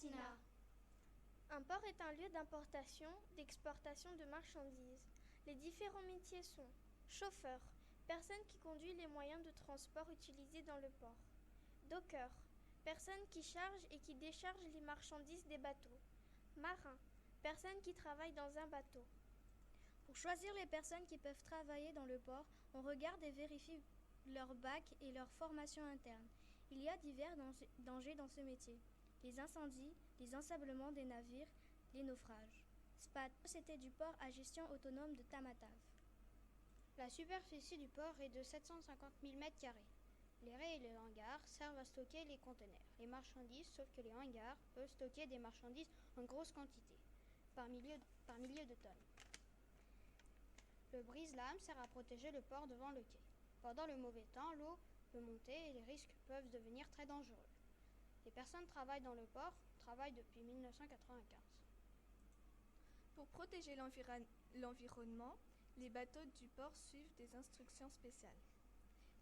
Tina. Un port est un lieu d'importation, d'exportation de marchandises. Les différents métiers sont chauffeur, personne qui conduit les moyens de transport utilisés dans le port. Docker, personne qui charge et qui décharge les marchandises des bateaux. Marin, personne qui travaille dans un bateau. Pour choisir les personnes qui peuvent travailler dans le port, on regarde et vérifie leur bac et leur formation interne. Il y a divers dangers dans ce métier. Les incendies, les ensablements des navires, les naufrages. SPAT, Société du port à gestion autonome de Tamatave. La superficie du port est de 750 000 m². Les raies et les hangars servent à stocker les conteneurs, les marchandises, sauf que les hangars peuvent stocker des marchandises en grosse quantité, par milliers de tonnes. Le brise-lames sert à protéger le port devant le quai. Pendant le mauvais temps, l'eau peut monter et les risques peuvent devenir très dangereux. Les personnes travaillent dans le port, travaillent depuis 1995. Pour protéger l'environnement, les bateaux du port suivent des instructions spéciales.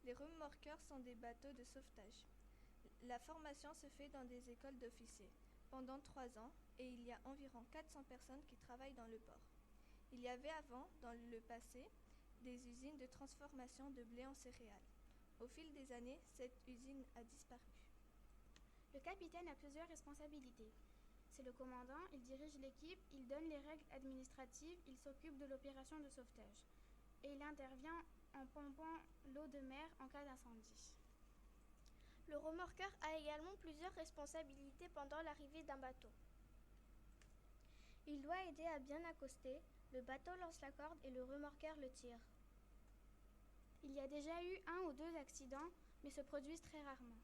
Les remorqueurs sont des bateaux de sauvetage. La formation se fait dans des écoles d'officiers pendant 3 ans et il y a environ 400 personnes qui travaillent dans le port. Il y avait avant, dans le passé, des usines de transformation de blé en céréales. Au fil des années, cette usine a disparu. Le capitaine a plusieurs responsabilités. C'est le commandant, il dirige l'équipe, il donne les règles administratives, il s'occupe de l'opération de sauvetage. Et il intervient en pompant l'eau de mer en cas d'incendie. Le remorqueur a également plusieurs responsabilités pendant l'arrivée d'un bateau. Il doit aider à bien accoster, le bateau lance la corde et le remorqueur le tire. Il y a déjà eu 1 ou 2 accidents, mais se produisent très rarement.